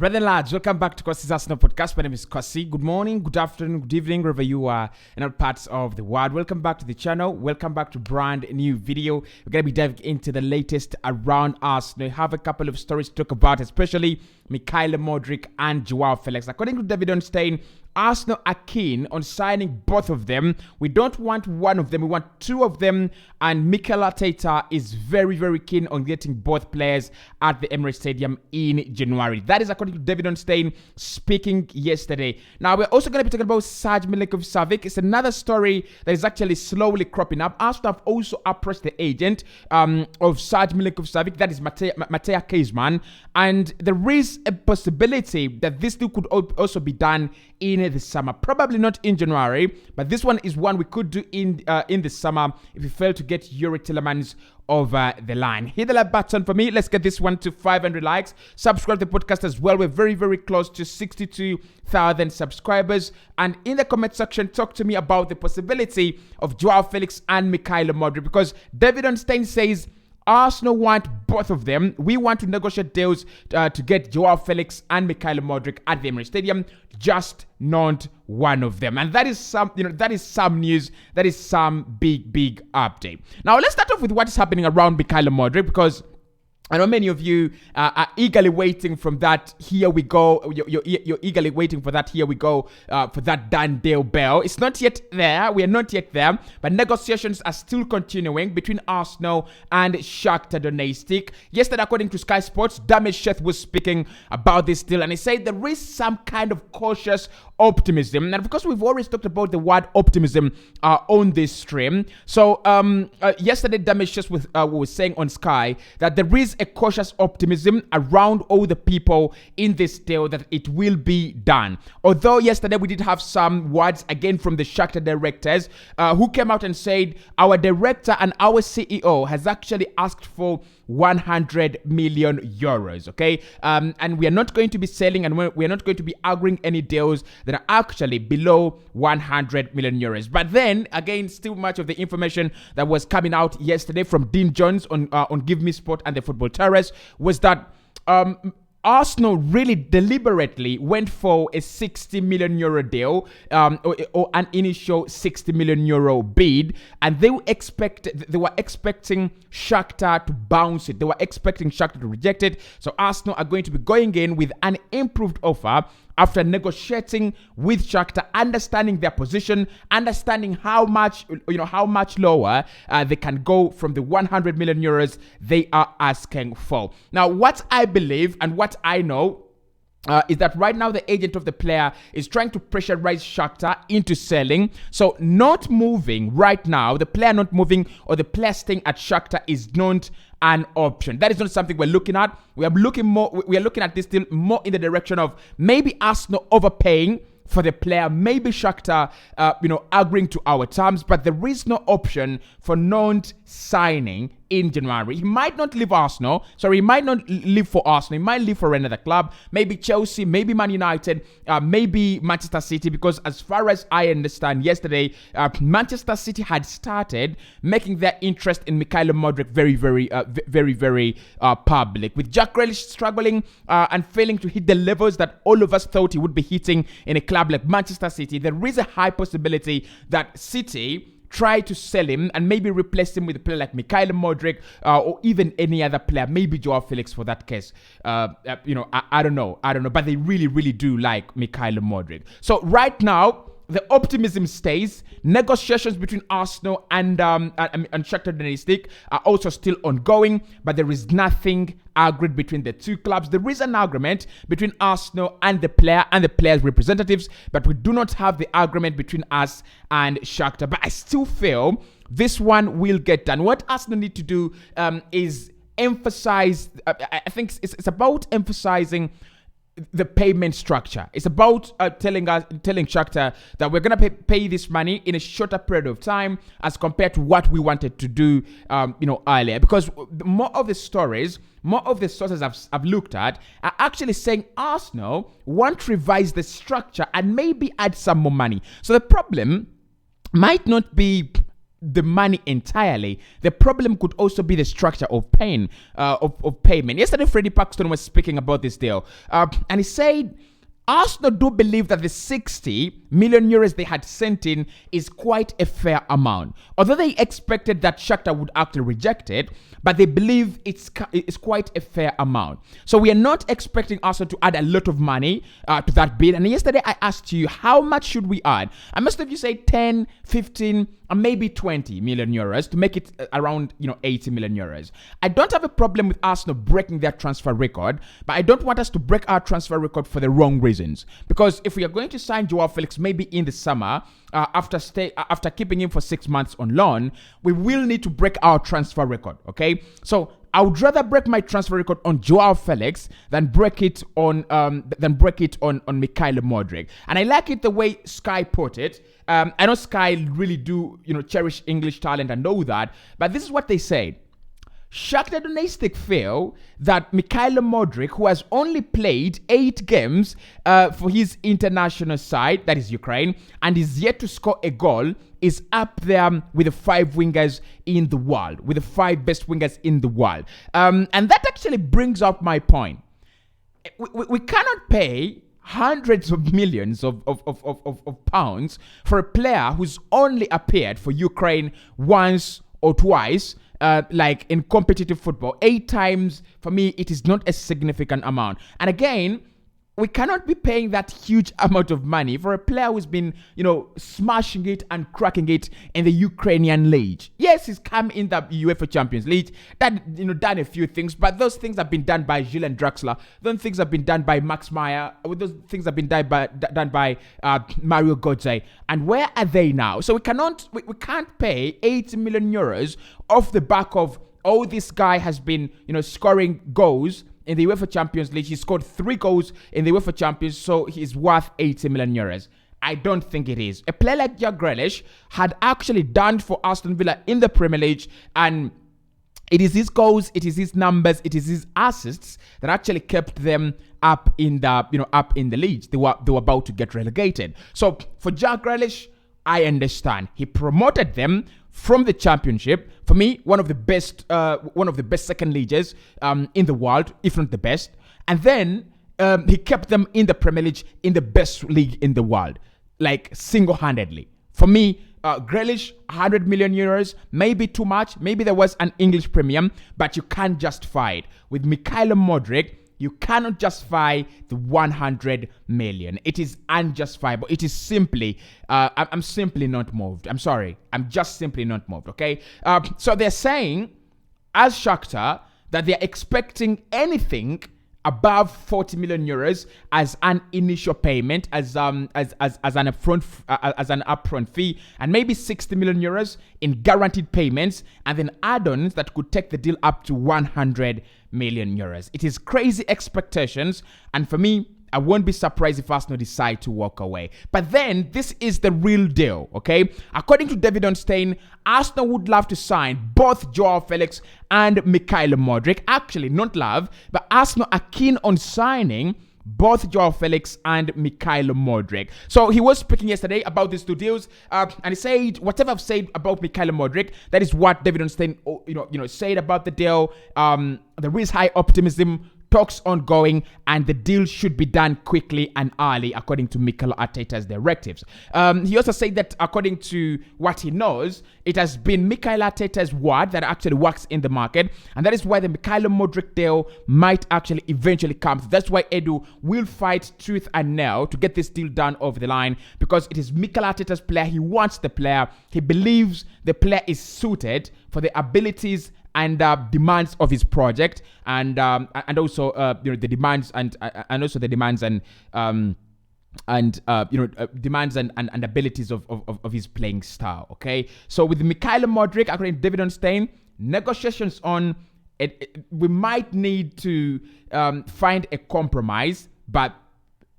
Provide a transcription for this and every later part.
Brethren lads, welcome back to Cossy's Arsenal podcast. My name is Cossy. Good morning, good afternoon, good evening, wherever you are in all parts of the world. Welcome back to the channel. Welcome back to brand new video. We're going to be diving into the latest around Arsenal. We have a couple of stories to talk about, especially Mudryk and Joao Felix. According to David Onstein, Arsenal are keen on signing both of them. We don't want one of them, we want two of them. And Mikel Arteta is very, very keen on getting both players at the Emirates Stadium in January. That is according to David Onstein speaking yesterday. Now, we're also going to be talking about Serge Milinkovic-Savic. It's another story that is actually slowly cropping up. Arsenal have also approached the agent of Serge Milinkovic-Savic, that is Matej Kezman. And there is a possibility that this deal could also be done in the summer. Probably not in January, but this one is one we could do in the summer if we fail to get Yuri Tillemans over the line. Hit the like button for me. Let's get this one to 500 likes. Subscribe to the podcast as well. We're very, very close to 62,000 subscribers. And in the comment section, talk to me about the possibility of Joao Felix and Mudryk, because David Onstein says Arsenal want both of them. We want to negotiate deals to get Joao Felix and Mudryk at the Emirates Stadium, just not one of them. And that is some news. That is some big update. Now let's start off with what is happening around Mudryk, because I know many of you are eagerly waiting from that. Here we go. You're eagerly waiting for that. Here we go for that done deal bell. It's not yet there. We are not yet there. But negotiations are still continuing between Arsenal and Shakhtar Donetsk. Yesterday, according to Sky Sports, Damesheth was speaking about this deal, and he said there is some kind of cautious optimism. And because we've always talked about the word optimism on this stream. So yesterday, Damesheth was saying on Sky that there is a cautious optimism around all the people in this deal that it will be done. Although yesterday we did have some words again from the Shakhtar directors who came out and said our director and our CEO has actually asked for 100 million euros, okay? And we are not going to be selling, and we are not going to be arguing any deals that are actually below 100 million euros. But then, again, still much of the information that was coming out yesterday from Dean Jones on Give Me Sport and the Football Terrace was that Arsenal really deliberately went for a 60 million euro deal, or an initial 60 million euro bid, and they were expecting Shakhtar to bounce it. They were expecting Shakhtar to reject it. So Arsenal are going to be going in with an improved offer after negotiating with Shakhtar, understanding their position, understanding how much lower they can go from the 100 million euros they are asking for. Now, what I believe and what I know is that right now the agent of the player is trying to pressurize Shakhtar into selling. So not moving right now, the player not moving or the player staying at Shakhtar is not an option. That is not something we're looking at. We are looking at this deal more in the direction of maybe Arsenal overpaying for the player, maybe Shakhtar, agreeing to our terms, but there is no option for non-signing in January. He might not leave Arsenal. Sorry, he might not leave for Arsenal. He might leave for another club. Maybe Chelsea, maybe Man United, maybe Manchester City, because as far as I understand, yesterday, Manchester City had started making their interest in Mudryk very public. With Jack Grealish struggling and failing to hit the levels that all of us thought he would be hitting in a club like Manchester City, there is a high possibility that City try to sell him and maybe replace him with a player like Mudryk or even any other player, maybe Joao Felix for that case. I don't know, but they really do like Mudryk. So right now, the optimism stays. Negotiations between Arsenal and Shakhtar Donetsk are also still ongoing, but there is nothing agreed between the two clubs. There is an agreement between Arsenal and the player and the player's representatives, but we do not have the agreement between us and Shakhtar. But I still feel this one will get done. What Arsenal need to do is emphasize. I think it's about emphasizing the payment structure. It's about telling Shakhtar that we're gonna pay this money in a shorter period of time as compared to what we wanted to do, earlier. Because more of the stories, more of the sources I've looked at are actually saying Arsenal want to revise the structure and maybe add some more money. So the problem might not be the money entirely. The problem could also be the structure of payment. Yesterday, Freddie Paxton was speaking about this deal, and he said Arsenal do believe that the 60 million euros they had sent in is quite a fair amount. Although they expected that Shakhtar would actually reject it, but they believe it's quite a fair amount. So we are not expecting Arsenal to add a lot of money to that bid. And yesterday I asked you, how much should we add? I must have you say 10, 15, and maybe 20 million euros to make it around 80 million euros. I don't have a problem with Arsenal breaking their transfer record, but I don't want us to break our transfer record for the wrong reasons. Because if we are going to sign Joao Felix maybe in the summer, after keeping him for 6 months on loan, we will need to break our transfer record, okay? So I would rather break my transfer record on Joao Felix than break it on Mikhail Mudryk. And I like it the way Sky put it. I know Sky really do cherish English talent and know that, but this is what they say. Shakhtar Donetsk feel that Mikhail Mudryk, who has only played 8 games for his international side, that is Ukraine, and is yet to score a goal, is up there with the 5 wingers in the world, with the 5 best wingers in the world. And that actually brings up my point. We cannot pay hundreds of millions of pounds for a player who's only appeared for Ukraine once or twice. Like in competitive football, 8 times, for me, it is not a significant amount. And again, we cannot be paying that huge amount of money for a player who's been, smashing it and cracking it in the Ukrainian league. Yes, he's come in the UEFA Champions League, done a few things, but those things have been done by Gilles Draxler. Those things have been done by Max Meyer. Those things have been done by Mario Götze. And where are they now? So we can't pay 80 million euros off the back of, this guy has been, scoring goals in the UEFA Champions League. He scored 3 goals in the UEFA Champions, so he's worth 80 million euros. I don't think it is. A player like Jack Grealish had actually done for Aston Villa in the Premier League, and it is his goals, it is his numbers, it is his assists that actually kept them up in the league. They were about to get relegated. So for Jack Grealish, I understand. He promoted them from the Championship. For me, one of the best second leaguers in the world, if not the best. And then he kept them in the Premier League, in the best league in the world, like single-handedly. For me, Grealish, 100 million euros, maybe too much. Maybe there was an English premium, but you can't justify it. With Mikhail Mudryk, you cannot justify the 100 million. It is unjustifiable. It is simply, I'm simply not moved. I'm sorry. I'm just simply not moved, okay? So they're saying, as Shakhtar, that they're expecting anything above 40 million euros as an initial payment, as an upfront fee, and maybe 60 million euros in guaranteed payments, and then add-ons that could take the deal up to 100 million euros. It is crazy expectations, and for me, I won't be surprised if Arsenal decide to walk away. But then, this is the real deal, okay? According to David Onstein, Arsenal would love to sign both Joao Felix and Mikhail Mudryk. Actually, not love, but Arsenal are keen on signing both Joao Felix and Mikhail Mudryk. So he was speaking yesterday about these 2 deals, and he said, whatever I've said about Mikhail Mudryk, that is what David Onstein, said about the deal. There is high optimism, talks ongoing, and the deal should be done quickly and early, according to Mikel Arteta's directives. He also said that according to what he knows, it has been Mikel Arteta's word that actually works in the market, and that is why the Mikhail Mudryk deal might actually eventually come. That's why Edu will fight tooth and nail to get this deal done over the line, because it is Mikel Arteta's player. He wants the player. He believes the player is suited for the abilities and demands of his project, and also the demands and also the demands demands and abilities of his playing style. Okay, so with Mikhail Mudryk, according to David Onstein, negotiations on it, we might need to find a compromise, but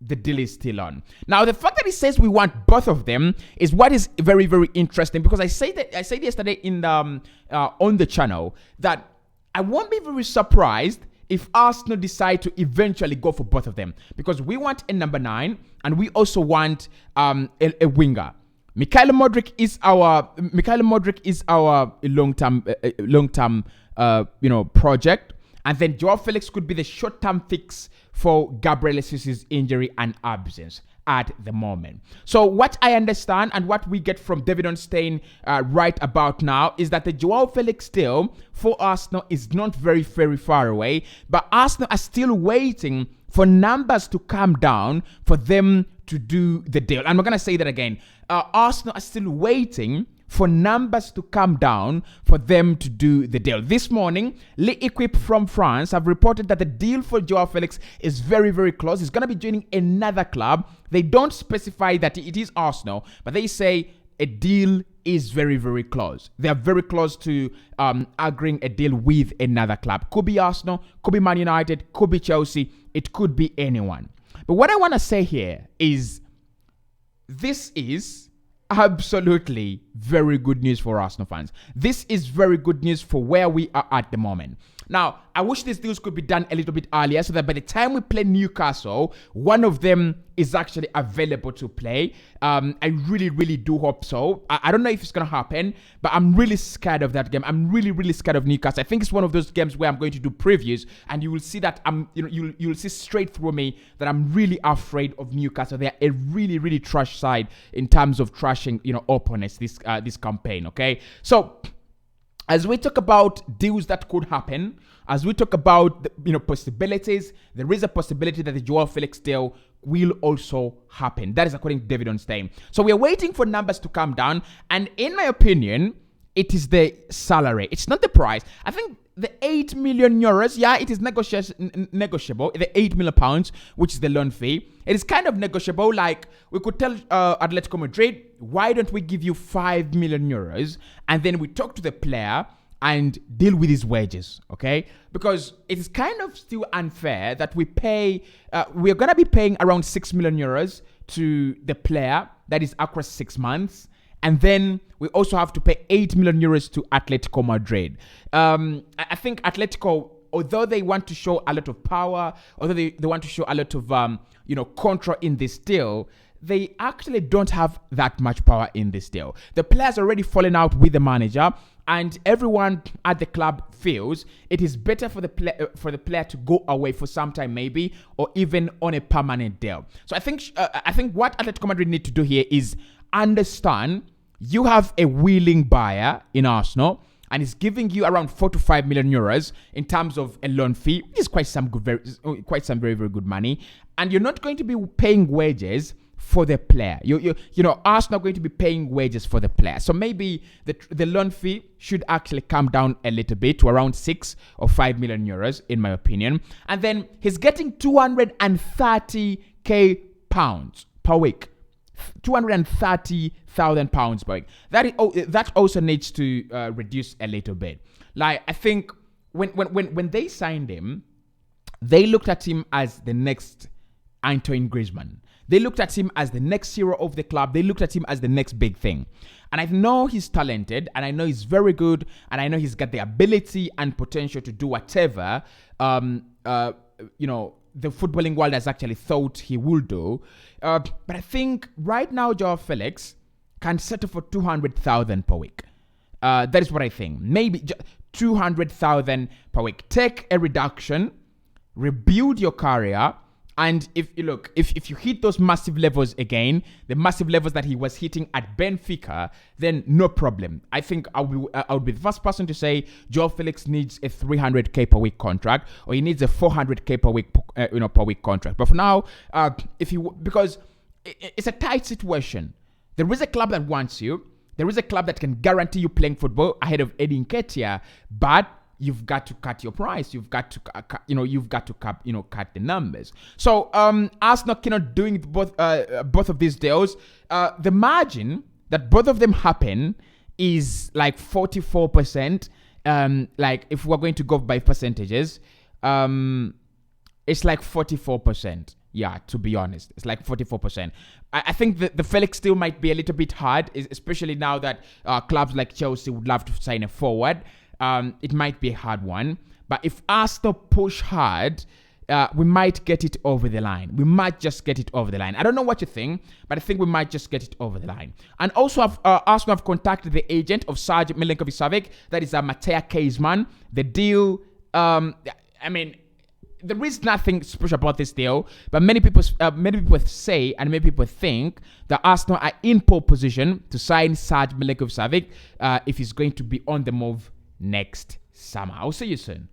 the deal is still on. Now, the fact that he says we want both of them is what is very, very interesting, because I said yesterday in the on the channel that I won't be very surprised if Arsenal decide to eventually go for both of them, because we want a number 9 and we also want a winger. Mikhail Mudryk is our long-term project, and then Joao Felix could be the short-term fix for Gabriel Jesus' injury and absence at the moment. So what I understand and what we get from David Onstein right about now is that the Joao Felix deal for Arsenal is not very, very far away, but Arsenal are still waiting for numbers to come down for them to do the deal. I'm not going to say that again. Arsenal are still waiting for numbers to come down for them to do the deal. This morning, L'Equipe from France have reported that the deal for Joao Felix is very, very close. He's going to be joining another club. They don't specify that it is Arsenal, but they say a deal is very, very close. They are very close to agreeing a deal with another club. Could be Arsenal, could be Man United, could be Chelsea. It could be anyone. But what I want to say here is this is absolutely very good news for Arsenal fans. This is very good news for where we are at the moment. Now, I wish these deals could be done a little bit earlier so that by the time we play Newcastle, one of them is actually available to play. I really, really do hope so. I don't know if it's going to happen, but I'm really scared of that game. I'm really, really scared of Newcastle. I think it's one of those games where I'm going to do previews and you will see that you'll see straight through me that I'm really afraid of Newcastle. They're a really, really trash side in terms of trashing, opponents this campaign, okay? So, as we talk about deals that could happen, as we talk about possibilities, there is a possibility that the Joao Felix deal will also happen. That is according to David Onstein. So we are waiting for numbers to come down, and in my opinion, it is the salary. It's not the price. I think the 8 million euros, yeah, it is negotiable. The 8 million pounds, which is the loan fee, it is kind of negotiable. Like we could tell Atletico Madrid, why don't we give you 5 million euros and then we talk to the player and deal with his wages, okay? Because it is kind of still unfair that we're going to be paying around 6 million euros to the player that is across 6 months. And then we also have to pay 8 million euros to Atletico Madrid. I think Atletico, although they want to show a lot of power, although they want to show a lot of control in this deal, they actually don't have that much power in this deal. The players already fallen out with the manager, and everyone at the club feels it is better for the player to go away for some time, maybe, or even on a permanent deal. So I think what Atletico Madrid need to do here is understand you have a willing buyer in Arsenal and is giving you around 4 to 5 million euros in terms of a loan fee, which is quite some very, very good money, and you're not going to be paying wages for the player. Arsenal are going to be paying wages for the player. So maybe the loan fee should actually come down a little bit to around 6 or 5 million euros, in my opinion. And then he's getting 230k pounds per week. 230,000 pounds per week. That also needs to reduce a little bit. Like, I think when they signed him, they looked at him as the next Antoine Griezmann. They looked at him as the next hero of the club. They looked at him as the next big thing. And I know he's talented, and I know he's very good, and I know he's got the ability and potential to do whatever, the footballing world has actually thought he will do. But I think right now Joao Felix can settle for 200,000 per week. That is what I think. Maybe 200,000 per week. Take a reduction, rebuild your career, and if you hit those massive levels again, the massive levels that he was hitting at Benfica, then no problem. I think I would be the first person to say Joao Felix needs a 300k per week contract, or he needs a 400k per week per week contract. But for now, because it's a tight situation. There is a club that wants you. There is a club that can guarantee you playing football ahead of Eddie Nketiah, but you've got to cut your price. You've got to, cut the numbers. So Arsenal cannot doing both of these deals. The margin that both of them happen is like 44%. Like if we're going to go by percentages, it's like 44%. Yeah, to be honest, it's like 44%. I think the Felix deal might be a little bit hard, especially now that clubs like Chelsea would love to sign a forward. It might be a hard one, but if Arsenal push hard, we might get it over the line. We might just get it over the line. I don't know what you think, but I think we might just get it over the line. And also, Arsenal have contacted the agent of Serge Milinkovic-Savic, that is Matea Keisman. The deal, there is nothing special about this deal, but many people say and many people think that Arsenal are in pole position to sign Serge Milinkovic-Savic if he's going to be on the move next summer. I'll see you soon.